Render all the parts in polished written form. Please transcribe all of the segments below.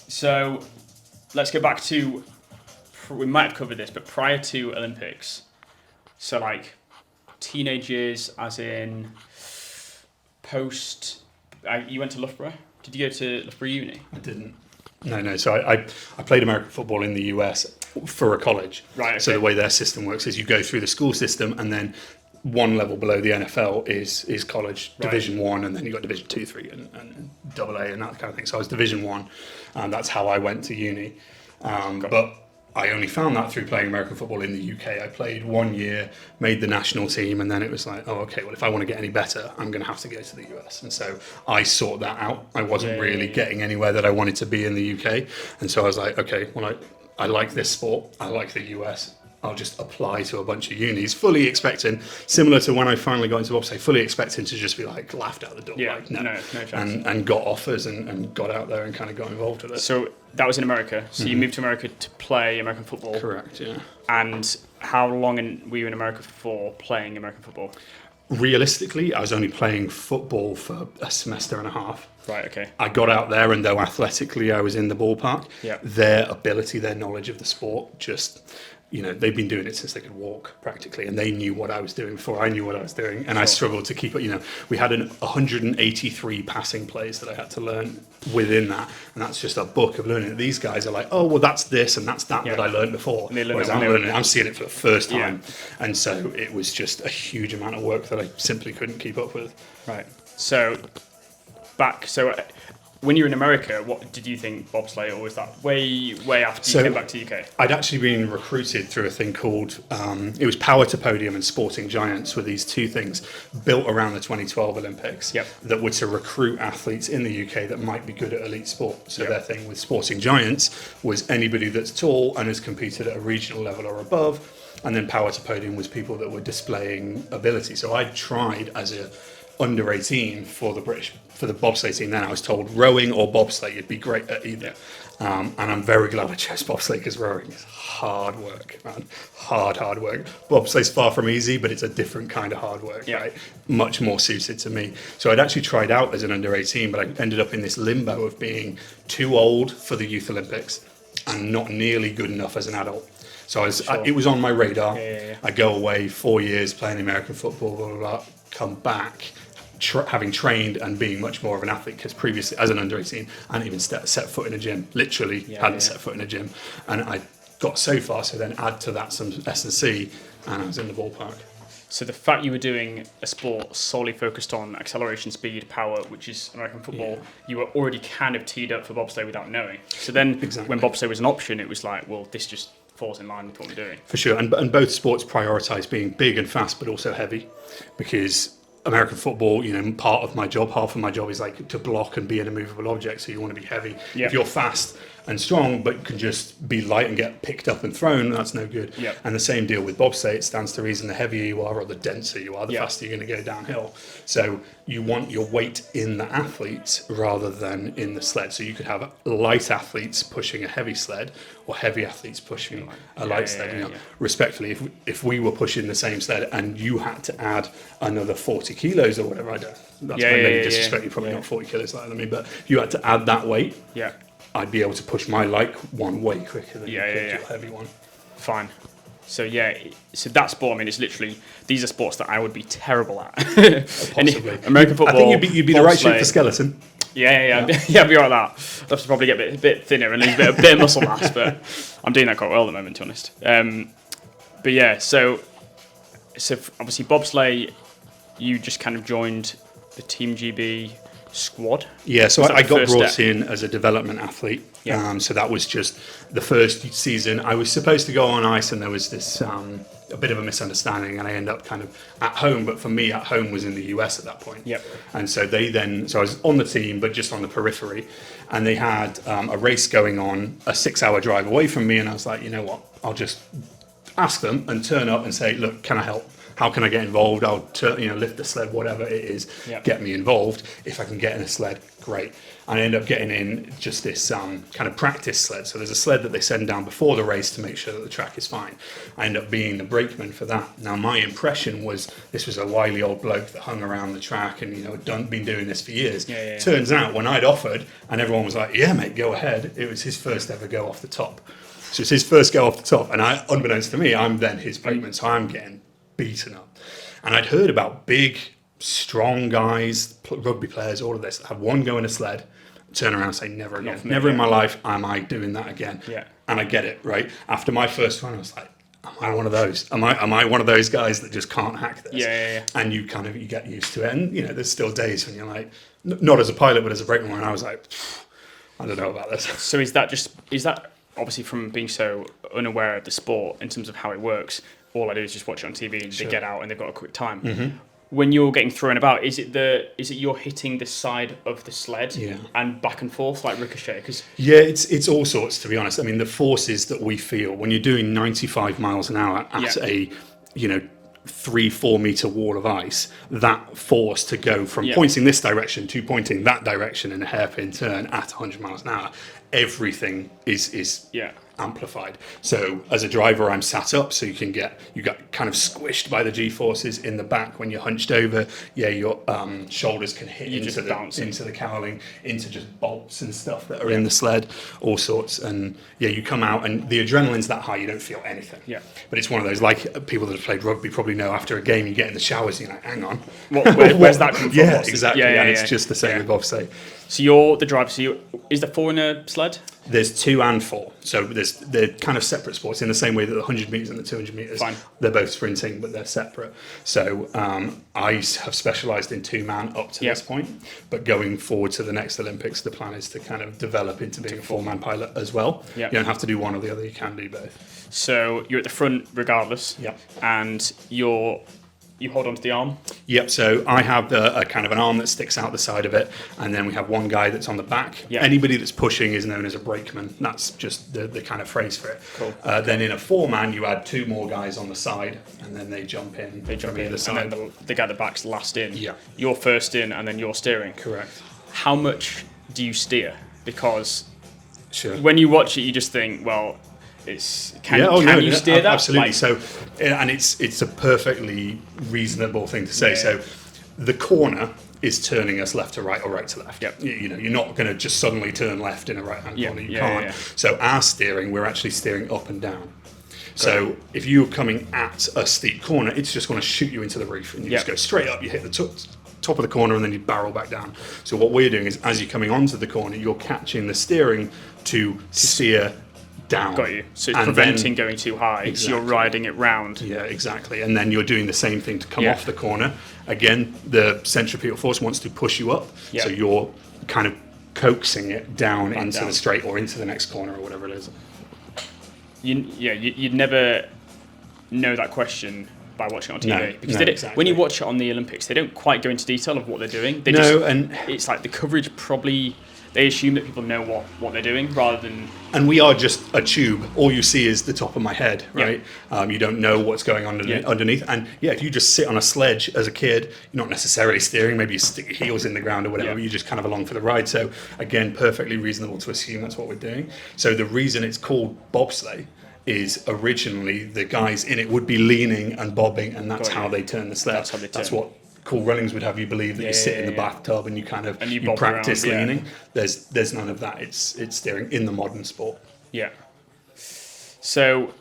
So let's go back to, we might have covered this, but prior to Olympics, so like teenage years, as in post, you went to Loughborough? Did you go to Loughborough Uni? I didn't. No. So I played American football in the US for a college. Right. Okay. So the way their system works is you go through the school system, and then one level below the NFL is college, Division 1, and then you got Division 2, 3, and AA and that kind of thing. So I was Division 1, and that's how I went to uni. But I only found that through playing American football in the UK. I played 1 year, made the national team, and then it was like, oh, okay, well, if I want to get any better, I'm going to have to go to the US. And so I sought that out. I wasn't really getting anywhere that I wanted to be in the UK. And so I was like, okay, well, I like this sport. I like the US. I'll just apply to a bunch of unis, fully expecting, similar to when I finally got into bobsleigh, fully expecting to just be like laughed out the door. Yeah, like, no chance. And got offers and got out there and kind of got involved with it. So that was in America. So you moved to America to play American football. Correct, yeah. And how long were you in America for playing American football? Realistically, I was only playing football for a semester and a half. Right, okay. I got out there, and though athletically I was in the ballpark, Yeah. their ability, their knowledge of the sport just... they've been doing it since they could walk, practically, and they knew what I was doing before I knew what I was doing, and I struggled to keep it. We had 183 passing plays that I had to learn within that, and that's just a book of learning. These guys are like, oh, well, that's this and that's that I learned before. Whereas I'm seeing it for the first time, and so it was just a huge amount of work that I simply couldn't keep up with. Right. So when you were in America, what did you think bobsleigh, or was that way after you came back to the UK? I'd actually been recruited through a thing called, it was Power to Podium and Sporting Giants, were these two things built around the 2012 Olympics that were to recruit athletes in the UK that might be good at elite sport. So their thing with Sporting Giants was anybody that's tall and has competed at a regional level or above, and then Power to Podium was people that were displaying ability. So I tried as a under 18 for the bobsleigh team. Then I was told rowing or bobsleigh, you'd be great at either. And I'm very glad I chose bobsleigh, because rowing is hard work, man. Hard work. Bobsleigh's far from easy, but it's a different kind of hard work, right? Much more suited to me. So I'd actually tried out as an under 18, but I ended up in this limbo of being too old for the Youth Olympics and not nearly good enough as an adult. So it was on my radar. I go away 4 years playing American football, blah, blah, blah, come back, having trained and being much more of an athlete, because previously as an under 18 I hadn't even set foot in a gym, set foot in a gym, and I got so far, so then add to that some S&C, and I was in the ballpark. So the fact you were doing a sport solely focused on acceleration, speed, power, which is American football, you were already kind of teed up for bobsleigh without knowing. So then when bobsleigh was an option, it was like, well, this just falls in line with what we're doing. For sure, and both sports prioritise being big and fast, but also heavy, because American football, part of my job, half of my job is like to block and be an immovable object. So you want to be heavy. If you're fast and strong, but can just be light and get picked up and thrown, that's no good. And the same deal with bobsleigh. It stands to reason the heavier you are or the denser you are, the faster you're going to go downhill. So you want your weight in the athlete rather than in the sled. So you could have light athletes pushing a heavy sled, or heavy athletes pushing a light sled. Respectfully, if we were pushing the same sled and you had to add another 40 kilos or whatever, that's maybe disrespect. You're probably not 40 kilos lighter than me, but you had to add that weight. I'd be able to push my light one way quicker than you could your heavy one. Fine. So so that sport, it's literally, these are sports that I would be terrible at. Possibly. American football, I think you'd be the right shape for skeleton. I'd be all right at that. I'd have to probably get a bit thinner and lose a bit of muscle mass, but I'm doing that quite well at the moment, to be honest. So obviously bobsleigh, you just kind of joined the Team GB squad. So I got brought in as a development athlete. So that was just the first season. I was supposed to go on ice, and there was this a bit of a misunderstanding, and I ended up kind of at home. But for me, at home was in the US at that point. And so so I was on the team, but just on the periphery. And they had a race going on, a 6-hour drive away from me, and I was like, you know what? I'll just ask them and turn up and say, look, can I help? How can I get involved? I'll lift the sled, whatever it is, get me involved. If I can get in a sled, great. And I end up getting in just this kind of practice sled. So there's a sled that they send down before the race to make sure that the track is fine. I end up being the brakeman for that. Now, my impression was this was a wily old bloke that hung around the track and, been doing this for years. Turns out when I'd offered and everyone was like, yeah, mate, go ahead, it was his first ever go off the top. So it's his first go off the top. And unbeknownst to me, I'm then his brakeman. So I'm getting beaten up. And I'd heard about big, strong guys, rugby players, all of this, have one go in a sled, turn around and say, never again. Never in my life am I doing that again. Yeah. And I get it, right? After my first one, I was like, am I one of those? Am I one of those guys that just can't hack this? Yeah. And you get used to it. And, there's still days when you're like, not as a pilot, but as a brakeman, when I was like, I don't know about this. So is that obviously from being so unaware of the sport in terms of how it works, all I do is just watch it on TV and they get out and they've got a quick time. Mm-hmm. When you're getting thrown about, is it you're hitting the side of the sled and back and forth like ricochet? It's all sorts, to be honest. I mean, the forces that we feel when you're doing 95 miles an hour at a 3-4 meter wall of ice, that force to go from pointing this direction to pointing that direction in a hairpin turn at 100 miles an hour, everything is amplified. So as a driver, I'm sat up, so you get kind of squished by the G-forces in the back when you're hunched over. Your shoulders can hit into the cowling, into just bolts and stuff that are in the sled, all sorts. And you come out and the adrenaline's that high, you don't feel anything. Yeah. But it's one of those, like people that have played rugby probably know, after a game you get in the showers and you're like, hang on. Where's that come from? Yeah, exactly. And it's just the same with bobsleigh. So you're the driver. Is there 4 in a sled? There's 2 and 4. So they're kind of separate sports in the same way that the 100 metres and the 200 metres, they're both sprinting, but they're separate. So I have specialised in 2-man up to this point, but going forward to the next Olympics, the plan is to kind of develop into being a 4-man pilot as well. You don't have to do one or the other, you can do both. So you're at the front regardless, and you hold onto the arm? Yep, so I have a kind of an arm that sticks out the side of it, and then we have one guy that's on the back. Anybody that's pushing is known as a brakeman. That's just the kind of phrase for it. Cool. Then in a 4-man, you add 2 more guys on the side, and then they jump in. They jump in, and then the guy at the back's last in. Yeah. You're first in, and then you're steering. Correct. How much do you steer? Because when you watch it, you just think, well, can you steer that? Absolutely. And it's a perfectly reasonable thing to say. So the corner is turning us left to right or right to left. You're not going to just suddenly turn left in a right-hand corner. You can't. So our steering, we're actually steering up and down. So if you're coming at a steep corner, it's just going to shoot you into the reef, and you just go straight up. You hit the top of the corner, and then you barrel back down. So what we're doing is, as you're coming onto the corner, you're catching the steering to steer down. Got you. So it's preventing going too high. Exactly. So you're riding it round. Yeah, exactly. And then you're doing the same thing to come off the corner. Again, the centripetal force wants to push you up. So you're kind of coaxing it down into the straight or into the next corner or whatever it is. You'd never know that question by watching it on TV. Because when you watch it on the Olympics, they don't quite go into detail of what they're doing. It's like the coverage probably... They assume that people know what they're doing rather than... And we are just a tube. All you see is the top of my head, right? You don't know what's going on underneath. And if you just sit on a sledge as a kid, you're not necessarily steering. Maybe you stick your heels in the ground or whatever. You're just kind of along for the ride. So again, perfectly reasonable to assume that's what we're doing. So the reason it's called bobsleigh is originally the guys in it would be leaning and bobbing, and that's how they turn the sled. That's what cool runnings would have you believe, that you sit in the bathtub and you kind of you practice around, leaning. There's none of that. It's steering in the modern sport. Yeah. So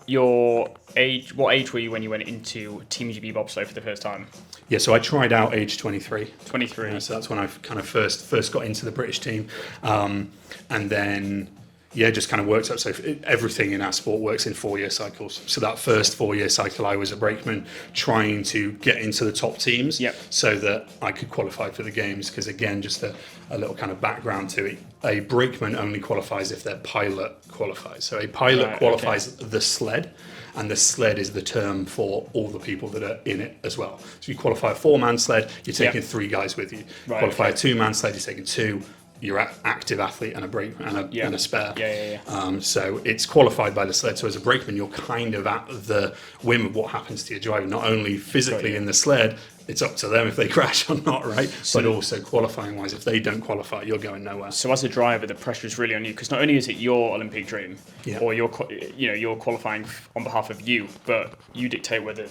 what age were you when you went into Team GB bobsleigh for the first time? Yeah, so I tried out age 23. 23. So that's when I kind of first got into the British team, and then just kind of worked up. So everything in our sport works in 4-year cycles. So that first 4-year cycle, I was a brakeman trying to get into the top teams so that I could qualify for the games. Because again, just a little kind of background to it. A brakeman only qualifies if their pilot qualifies. So a pilot qualifies the sled, and the sled is the term for all the people that are in it as well. So you qualify a 4-man sled, you're taking 3 guys with you. Qualify a 2-man sled, you're taking 2. your active athlete and a brakeman and a spare. Yeah. So it's qualified by the sled. So as a brakeman, you're kind of at the whim of what happens to your driver, not only physically in the sled. It's up to them if they crash or not, right? But also qualifying wise, if they don't qualify, you're going nowhere. So as a driver, the pressure is really on you, because not only is it your Olympic dream, or you're qualifying on behalf of you, but you dictate whether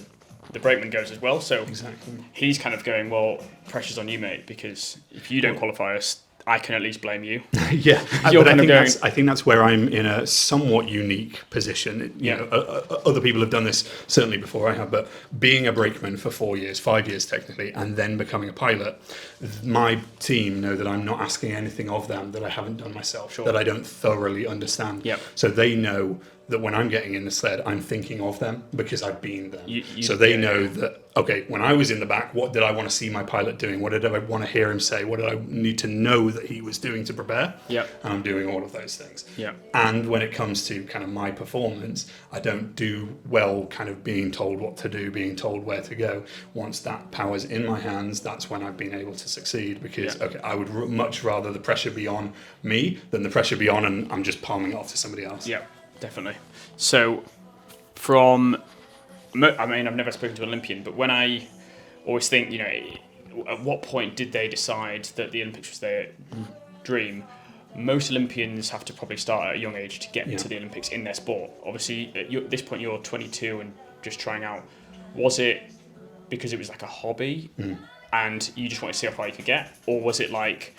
the brakeman goes as well. So he's kind of going, well, pressure's on you, mate, because if you don't qualify us, I can at least blame you. Yeah, but I think that's where I'm in a somewhat unique position. You know, other people have done this certainly before I have, but being a brakeman for 4 years, 5 years technically, and then becoming a pilot, my team know that I'm not asking anything of them that I haven't done myself, that I don't thoroughly understand. So they know that when I'm getting in the sled, I'm thinking of them because I've been there. So they know that, okay, when I was in the back, what did I want to see my pilot doing? What did I want to hear him say? What did I need to know that he was doing to prepare? And I'm doing all of those things. And when it comes to kind of my performance, I don't do well kind of being told what to do, being told where to go. Once that power's in my hands, that's when I've been able to succeed, because, okay, I would much rather the pressure be on me than the pressure be on and I'm just palming it off to somebody else. Definitely. So, I mean, I've never spoken to an Olympian, but when I always think, you know, at what point did they decide that the Olympics was their dream? Most Olympians have to probably start at a young age to get to the Olympics in their sport. Obviously, at this point, you're 22 and just trying out. Was it because it was like a hobby and you just wanted to see how far you could get? Or was it like,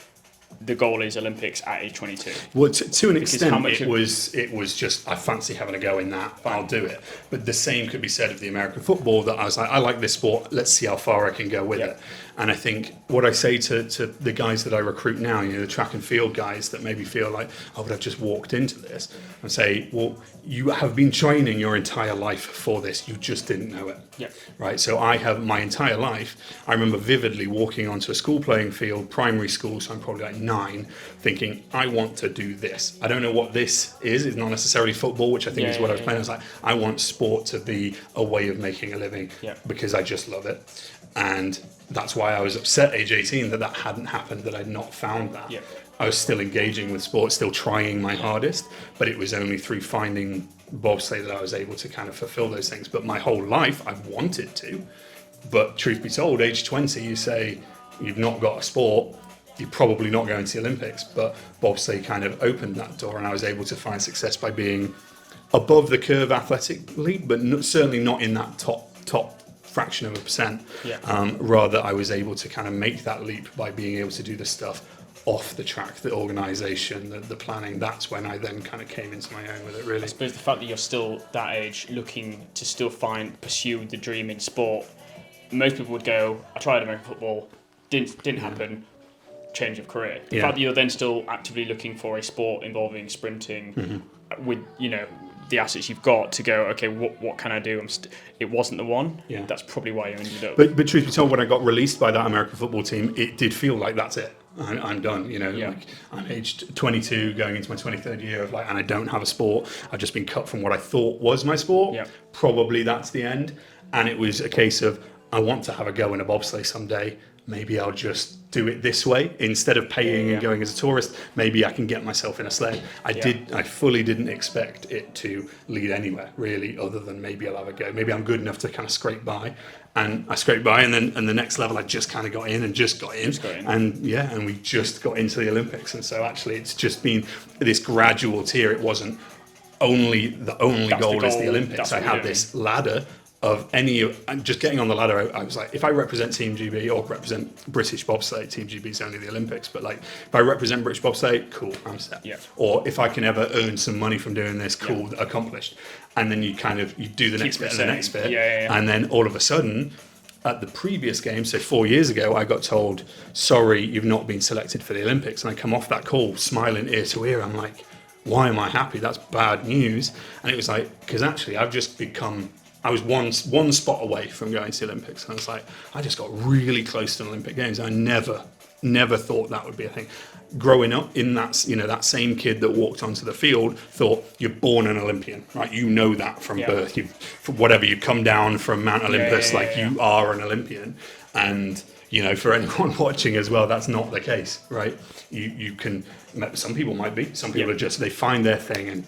the goal is Olympics at age 22? Well, to an extent, it was just, I fancy having a go in that, I'll do it. But the same could be said of the American football, that I was like, I like this sport, let's see how far I can go with it. And I think what I say to the guys that I recruit now, you know, the track and field guys that maybe feel like, oh, but I've just walked into this, and say, well, you have been training your entire life for this, you just didn't know it. Right? So I have my entire life, I remember vividly walking onto a school playing field, primary school, so I'm probably like 9, thinking, I want to do this. I don't know what this is. It's not necessarily football, which I think is what I was playing. I was like, I want sport to be a way of making a living because I just love it. And that's why I was upset age 18 that hadn't happened, that I'd not found that. I was still engaging with sport, still trying my hardest, but it was only through finding bobsleigh that I was able to kind of fulfill those things. But my whole life, I've wanted to. But truth be told, age 20, you say you've not got a sport, you're probably not going to the Olympics. But bobsleigh kind of opened that door, and I was able to find success by being above the curve athletically, but certainly not in that top fraction of a percent. Rather, I was able to kind of make that leap by being able to do the stuff off the track, the organisation, the planning. That's when I then kind of came into my own with it, really. I suppose the fact that you're still that age, looking to still pursue the dream in sport. Most people would go, I tried American football, didn't happen, change of career. The fact that you're then still actively looking for a sport involving sprinting with, you know, the assets you've got to go, okay, what can I do? It wasn't the one. That's probably why you ended up. But truth be told, when I got released by that American football team, it did feel like that's it. I'm done, you know. Like, I'm aged 22, going into my 23rd year of and I don't have a sport. I've just been cut from what I thought was my sport. Probably that's the end. And it was a case of, I want to have a go in a bobsleigh someday. Maybe I'll just do it this way instead of paying and going as a tourist. Maybe I can get myself in a sled. I fully didn't expect it to lead anywhere really, other than maybe I'll have a go. Maybe I'm good enough to kind of scrape by, and I scraped by, and the next level I just kind of got in, and we just got into the Olympics. And so actually, it's just been this gradual tier. It wasn't the only goal is the Olympics. I had this ladder of just getting on the ladder. I was like, if I represent Team GB or represent British bobsleigh, Team GB is only the Olympics, but if I represent British bobsleigh, cool, I'm set. Or if I can ever earn some money from doing this, cool, accomplished. And then you do the next bit and the next bit, and then all of a sudden, at the previous game, so 4 years ago, I got told, sorry, you've not been selected for the Olympics. And I come off that call smiling ear to ear. I'm like, why am I happy? That's bad news. And it was like, because actually I've just become, I was one spot away from going to the Olympics. And I was like, I just got really close to the Olympic Games. I never thought that would be a thing. Growing up in that, that same kid that walked onto the field thought, you're born an Olympian, right? You know that from birth. You come down from Mount Olympus, you are an Olympian. And for anyone watching as well, that's not the case, right? You can, some people might be, some people are just, they find their thing and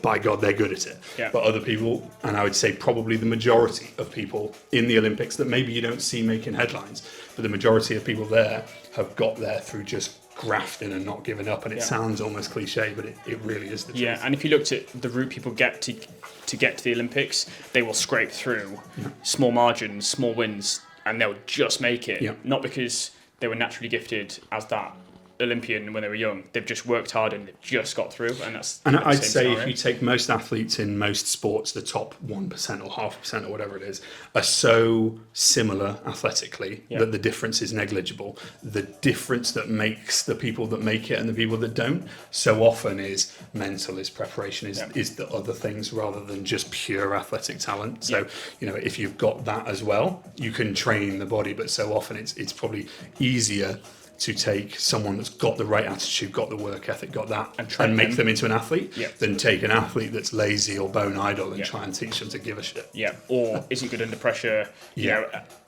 by God, they're good at it. Yeah. But other people, and I would say probably the majority of people in the Olympics that maybe you don't see making headlines, but the majority of people there have got there through just grafting and not giving up. And it sounds almost cliche, but it really is the truth. Yeah, and if you looked at the route people get to get to the Olympics, they will scrape through small margins, small wins, and they'll just make it. Yeah. Not because they were naturally gifted as that Olympian when they were young. They've just worked hard and they've just got through. And I'd say if you take most athletes in most sports, the top 1% or 0.5% or whatever it is, are so similar athletically that the difference is negligible. The difference that makes the people that make it and the people that don't so often is mental, is preparation, is the other things rather than just pure athletic talent. So, if you've got that as well, you can train the body, but so often it's probably easier to take someone that's got the right attitude, got the work ethic, got that, and make them into an athlete, than take an athlete that's lazy or bone idle and try and teach them to give a shit. Yeah, or isn't good under pressure.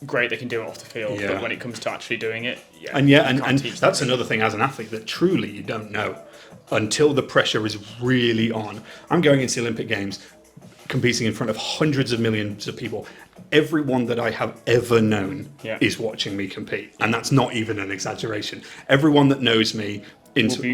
Great, they can do it off the field, but when it comes to actually doing it, and that's another thing as an athlete that truly you don't know until the pressure is really on. I'm going into the Olympic Games, competing in front of hundreds of millions of people. Everyone that I have ever known is watching me compete, and that's not even an exaggeration. Everyone that knows me even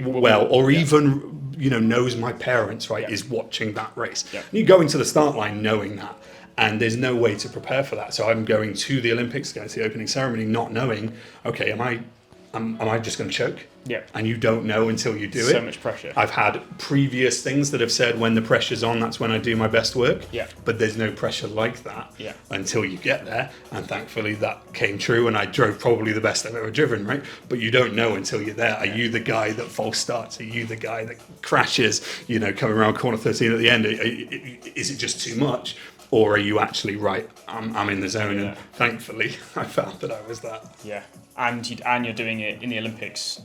knows my parents, right, is watching that race. And you go into the start line knowing that, and there's no way to prepare for that. So I'm going to the Olympics, going to the opening ceremony, not knowing, okay, am I just going to choke? Yeah. And you don't know until you do it. So much pressure. I've had previous things that have said when the pressure's on, that's when I do my best work. Yeah. But there's no pressure like that until you get there. And thankfully that came true, and I drove probably the best I've ever driven, right? But you don't know until you're there. Are you the guy that false starts? Are you the guy that crashes, coming around corner 13 at the end? Is it just too much? Or are you actually right? I'm in the zone, and thankfully I found that I was that. Yeah, and you're doing it in the Olympics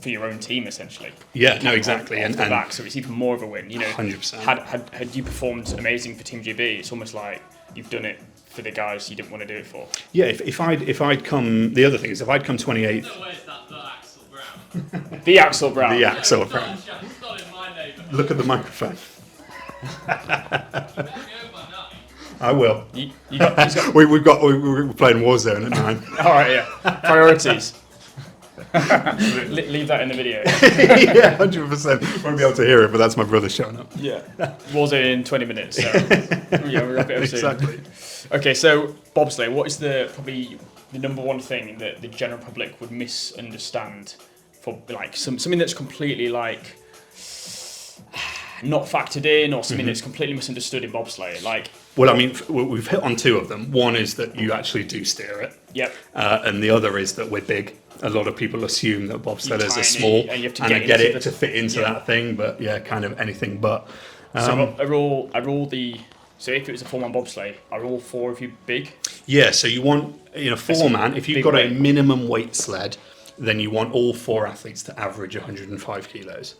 for your own team essentially. Yeah, no, exactly, and back, so it's even more of a win. 100%. Had you performed amazing for Team GB, it's almost like you've done it for the guys you didn't want to do it for. Yeah, if I'd come, the other thing is if I'd come 28th. Where's that Axel Brown? The Axel Brown. The Axel Brown. It's not in my neighbourhood. Look at the microphone. I will. We're playing Warzone at 9. All right, yeah. Priorities. Leave that in the video. Yeah, 100%. Won't be able to hear it, but that's my brother showing up. Yeah. Warzone in 20 minutes. So we'll wrap it up soon. Exactly. Okay, so bobsleigh. What is probably the number one thing that the general public would misunderstand for something that's completely not factored in, or something that's completely misunderstood in bobsleigh? Well, I mean, we've hit on two of them. One is that you actually do steer it. Yep. And the other is that we're big. A lot of people assume that bobsleighers are small, and you have to I get it to fit into that thing, but kind of anything but. So are all the... So if it was a 4-man bobsleigh, are all 4 of you big? Yeah, so you want, 4-man, if you've got a minimum weight sled, then you want all 4 athletes to average 105 kilos.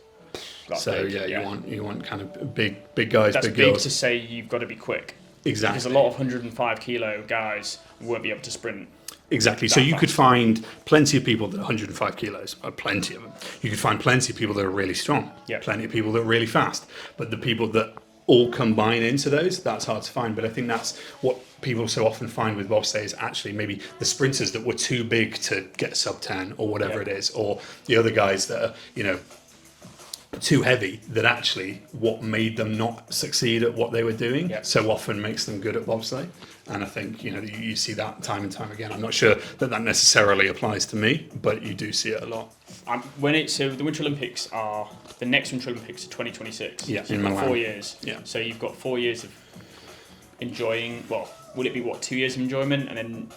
That's so big, you want kind of big guys, That's big big girls. to say you've got to be quick. Exactly. Because a lot of 105 kilo guys won't be able to sprint. Exactly. So you could find plenty of people that are 105 kilos, plenty of them. You could find plenty of people that are really strong, plenty of people that are really fast. But the people that all combine into those, that's hard to find. But I think that's what people so often find with bobsleigh is actually maybe the sprinters that were too big to get sub 10 or whatever it is, or the other guys that are, too heavy, that actually what made them not succeed at what they were doing so often makes them good at bobsleigh. And I think you see that time and time again. I'm not sure that necessarily applies to me, but you do see it a lot. So the Winter Olympics the next Winter Olympics are 2026. Yeah, so you've got 4 years. Yeah. So you've got 4 years of enjoying. Well, would it be 2 years of enjoyment, and then?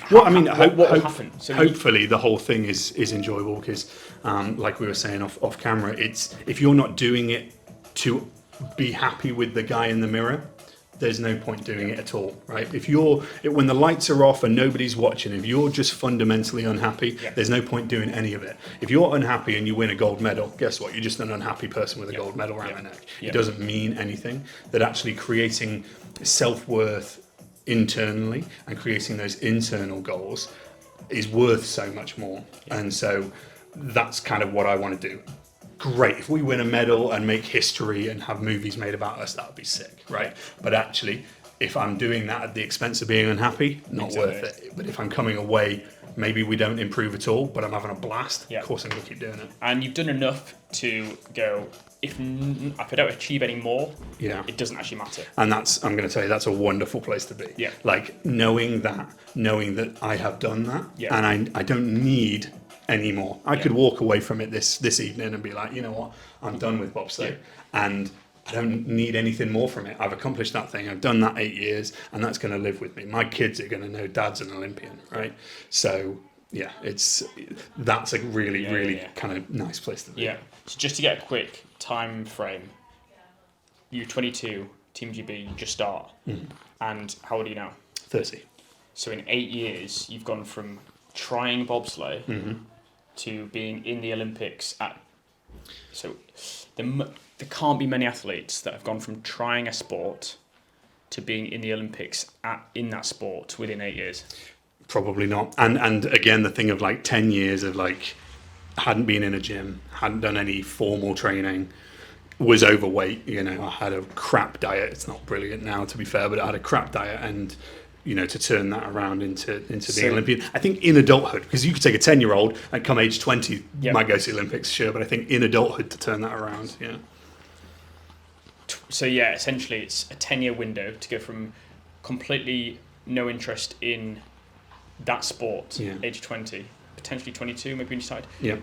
What will happen? So hopefully the whole thing is enjoyable because, like we were saying off camera, it's if you're not doing it to be happy with the guy in the mirror, there's no point doing it at all, right? When the lights are off and nobody's watching, if you're just fundamentally unhappy, there's no point doing any of it. If you're unhappy and you win a gold medal, guess what? You're just an unhappy person with a gold medal around their neck. It doesn't mean anything. That actually creating self-worth internally and creating those internal goals is worth so much more. And so that's kind of what I want to do. Great, if we win a medal and make history and have movies made about us, that would be sick, right? But actually, if I'm doing that at the expense of being unhappy, not worth it. But if I'm coming away, maybe we don't improve at all, but I'm having a blast, of course I'm going to keep doing it. And you've done enough to go, if I don't achieve any more, it doesn't actually matter. And I'm going to tell you, that's a wonderful place to be. Yeah. Like knowing that I have done that, and I don't need any more. I could walk away from it this evening and be like, you know what, I'm done with bobsleigh, and I don't need anything more from it. I've accomplished that thing. I've done that 8 years, and that's going to live with me. My kids are going to know Dad's an Olympian, right? So yeah, that's a really kind of nice place to be. Yeah. So just to get a quick time frame, you're 22, Team GB, you just start, and how old are you now? 30. So in 8 years, you've gone from trying bobsleigh to being in the Olympics so there can't be many athletes that have gone from trying a sport to being in the Olympics in that sport within 8 years. Probably not. And again, the thing of like 10 years of like, hadn't been in a gym, hadn't done any formal training, was overweight, I had a crap diet. It's not brilliant now, to be fair, but I had a crap diet, and to turn that around into the Olympian. I think in adulthood, because you could take a 10-year-old and come age 20, might go to the Olympics, sure, but I think in adulthood to turn that around, So yeah, essentially it's a 10-year window to go from completely no interest in that sport, age 20, potentially 22, maybe when you decide. Yeah.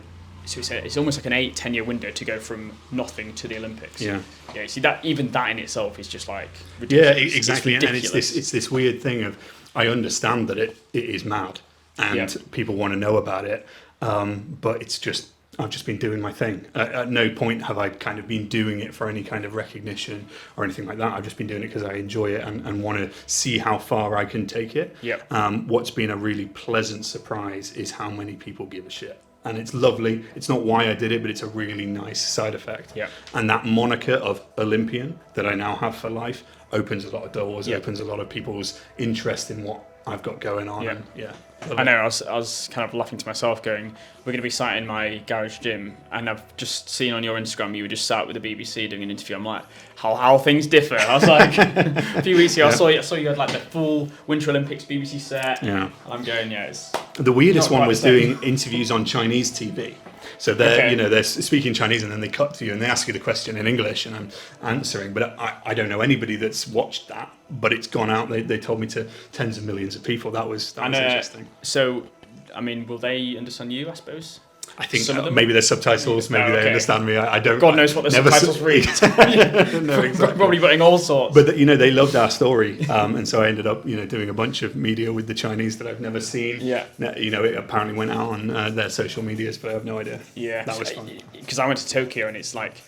So it's almost like an 8-10 year window to go from nothing to the Olympics. Yeah. Yeah. See that even that in itself is just like ridiculous. Yeah, exactly. It's and it's this weird thing of, I understand that it is mad and people want to know about it, but it's just, I've just been doing my thing. At no point have I kind of been doing it for any kind of recognition or anything like that. I've just been doing it because I enjoy it and want to see how far I can take it. Yep. What's been a really pleasant surprise is how many people give a shit. And it's lovely. It's not why I did it, but it's a really nice side effect. Yeah. And that moniker of Olympian that I now have for life opens a lot of doors, opens a lot of people's interest in what I've got going on. Yeah. And, I know, I was kind of laughing to myself going, we're going to be sat in my garage gym, and I've just seen on your Instagram you were just sat with the BBC doing an interview. I'm like, how things differ. I was like, a few weeks ago I saw you had like the full Winter Olympics BBC set. Yeah. And I'm going, it's... The weirdest one was doing interviews on Chinese TV. So they're speaking Chinese, and then they cut to you and they ask you the question in English, and I'm answering. But I don't know anybody that's watched that, but it's gone out. They told me to tens of millions of people. That was interesting. So, I mean, will they understand you, I suppose? I think maybe there's subtitles, maybe they understand me. I don't. God knows what the subtitles read. No, exactly. Probably putting all sorts. But they loved our story, and so I ended up doing a bunch of media with the Chinese that I've never seen. Yeah. It apparently went out on their social medias, but I have no idea. Yeah. That was fun. Because I went to Tokyo, and it's like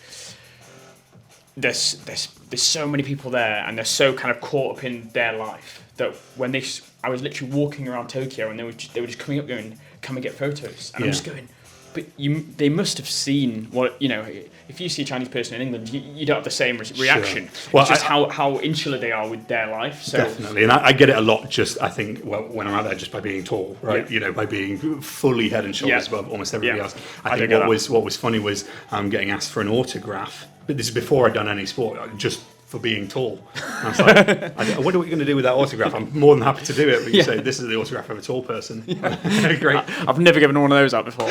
there's so many people there, and they're so kind of caught up in their life that when I was literally walking around Tokyo, and they were just coming up going, "Come and get photos," and I'm just going. But they must have seen what, if you see a Chinese person in England, you don't have the same reaction. Sure. Well, it's just how insular they are with their life. So. Definitely. And I get it a lot just, I think, when I'm out there, just by being tall, right? Yeah. By being fully head and shoulders above almost everybody else. I think what was funny was getting asked for an autograph. But this is before I'd done any sport, just for being tall. And I was like, what are we going to do with that autograph? I'm more than happy to do it. But you say, this is the autograph of a tall person. Yeah. Great. I've never given one of those out before.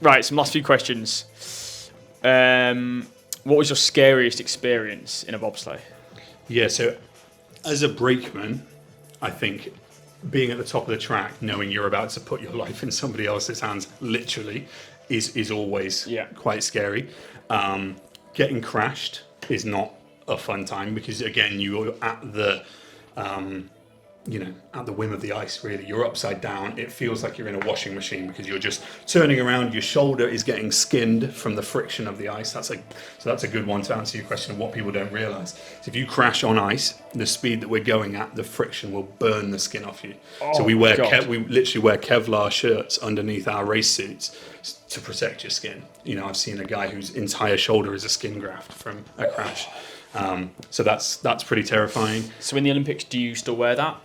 Right, some last few questions. What was your scariest experience in a bobsleigh? Yeah, so as a brakeman, I think being at the top of the track, knowing you're about to put your life in somebody else's hands, literally, is always quite scary. Getting crashed is not a fun time because, again, you're at the at the whim of the ice, really. You're upside down. It feels like you're in a washing machine because you're just turning around. Your shoulder is getting skinned from the friction of the ice. So that's a good one to answer your question of what people don't realise. So if you crash on ice, the speed that we're going at, the friction will burn the skin off you. So we literally wear Kevlar shirts underneath our race suits to protect your skin. I've seen a guy whose entire shoulder is a skin graft from a crash. So that's pretty terrifying. So in the Olympics, do you still wear that?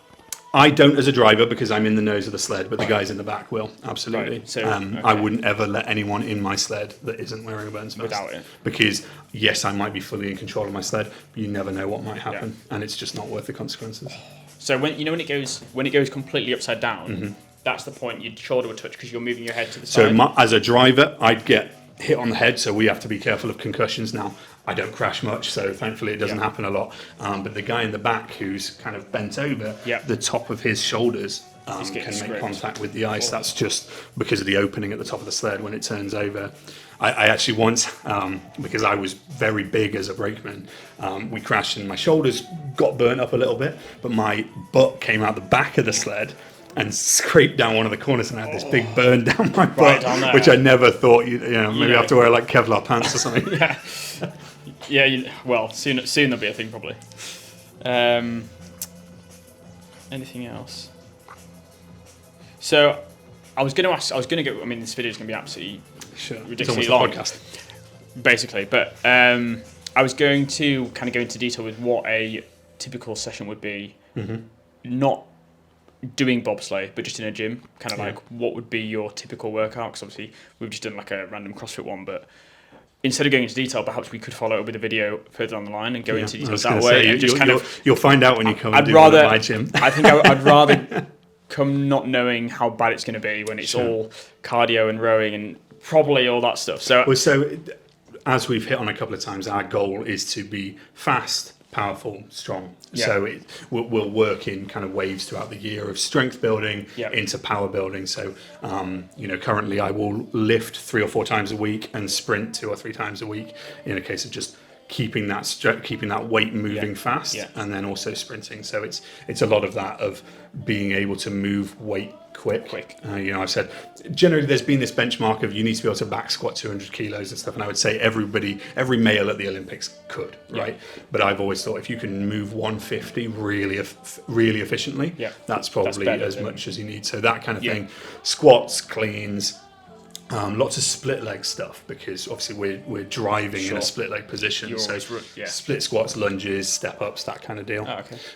I don't as a driver because I'm in the nose of the sled, but the guys in the back will, absolutely. Right, so, I wouldn't ever let anyone in my sled that isn't wearing a burns vest. Without it. Because, yes, I might be fully in control of my sled, but you never know what might happen, and it's just not worth the consequences. So when it goes completely upside down, that's the point your shoulder would touch because you're moving your head to the side. So as a driver, I'd get hit on the head, so we have to be careful of concussions now. I don't crash much, so thankfully it doesn't happen a lot. But the guy in the back who's kind of bent over, the top of his shoulders can make contact with the ice. That's just because of the opening at the top of the sled when it turns over. I actually once, because I was very big as a brakeman, we crashed and my shoulders got burnt up a little bit, but my butt came out the back of the sled and scraped down one of the corners, and I had this big burn down my butt, which I never thought maybe I have to wear like Kevlar pants or something. Well, soon there'll be a thing probably. Anything else? So I was going to go. I mean, this video is going to be absolutely ridiculously long, podcast, basically. But I was going to kind of go into detail with what a typical session would be, not doing bobsleigh, but just in a gym. Kind of like what would be your typical workout? Because obviously we've just done like a random CrossFit one, but instead of going into detail, perhaps we could follow up with a video further down the line and go into details that way. And just you'll find out when you come and do one at my gym. I think I'd rather come not knowing how bad it's going to be when it's all cardio and rowing and probably all that stuff. So as we've hit on a couple of times, our goal is to be fast, powerful, strong. So we'll work in kind of waves throughout the year of strength building into power building. So, currently I will lift 3 or 4 times a week and sprint 2 or 3 times a week in a case of just keeping that weight moving fast and then also sprinting. So it's a lot of that of being able to move weight quick. I've said generally there's been this benchmark of you need to be able to back squat 200 kilos and stuff, and I would say every male at the Olympics could, right? But I've always thought if you can move 150 really efficiently, that's probably as much as you need. So that kind of thing, squats, cleans. Lots of split leg stuff because obviously we're driving in a split leg position, so split squats, lunges, step ups, that kind of deal.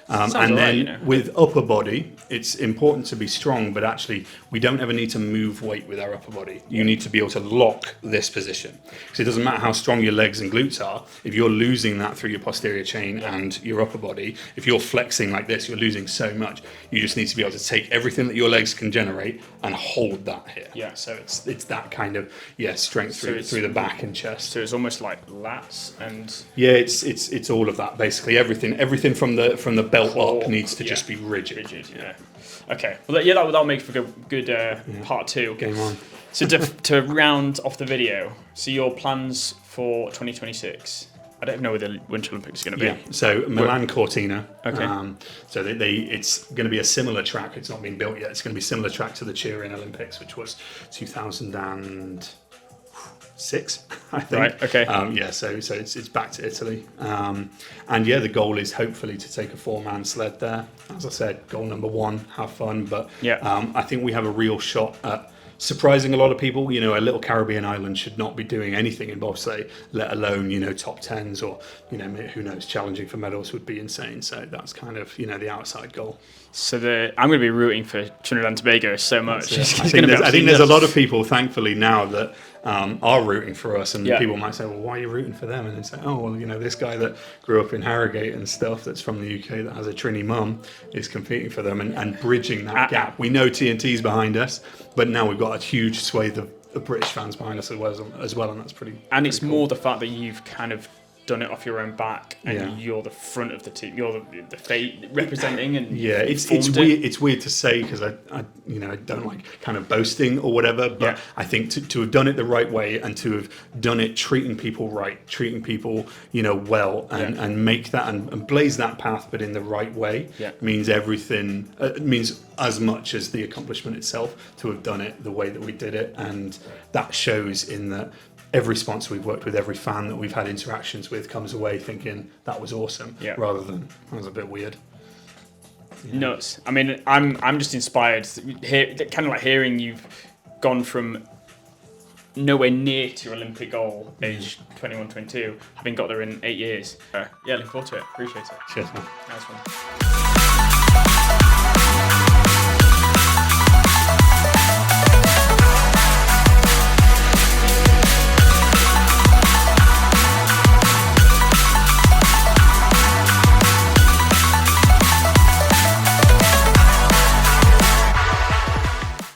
And then with upper body, it's important to be strong, but actually we don't ever need to move weight with our upper body. You need to be able to lock this position because it doesn't matter how strong your legs and glutes are. If you're losing that through your posterior chain and your upper body, if you're flexing like this, you're losing so much. You just need to be able to take everything that your legs can generate and hold that here. So it's that kind of strength through the back and chest. So it's almost like lats and it's all of that basically. Everything from the belt up needs to just be rigid. Okay. Well, that'll make for good part 2. Game on. So to round off the video, so your plans for 2026. I don't know where the Winter Olympics is going to be. So Milan Cortina. Okay. So it's going to be a similar track. It's not been built yet. It's going to be a similar track to the Turin Olympics, which was 2006, I think. Right. Okay. So it's back to Italy. And the goal is hopefully to take a 4-man sled there. As I said, goal number 1, have fun. But I think we have a real shot at surprising a lot of people. A little Caribbean island should not be doing anything in bobsleigh, let alone top 10s or who knows, challenging for medals would be insane. So that's kind of the outside goal. So I'm going to be rooting for Trinidad and Tobago so much. I think there's a lot of people, thankfully, now that are rooting for us, and people might say, well, why are you rooting for them? And they say, oh, well, this guy that grew up in Harrogate and stuff, that's from the UK, that has a Trini mum, is competing for them and bridging that gap. We know TNT's behind us, but now we've got a huge swathe of British fans behind us as well, and that's pretty. And it's cool. more the fact that you've kind of done it off your own back, and you're the front of the team. You're the fate representing, and it's weird. It's weird to say because I don't like kind of boasting or whatever. But I think to have done it the right way and to have done it treating people right, treating people well, and make that and blaze that path, but in the right way means everything. It means as much as the accomplishment itself to have done it the way that we did it, and that shows in that. Every sponsor we've worked with, every fan that we've had interactions with comes away thinking that was awesome, rather than that was a bit weird. Nuts. I mean, I'm just inspired. Kind of like hearing you've gone from nowhere near to your Olympic goal, age 21, 22, having got there in 8 years. Looking forward to it. Appreciate it. Cheers, man. Nice one.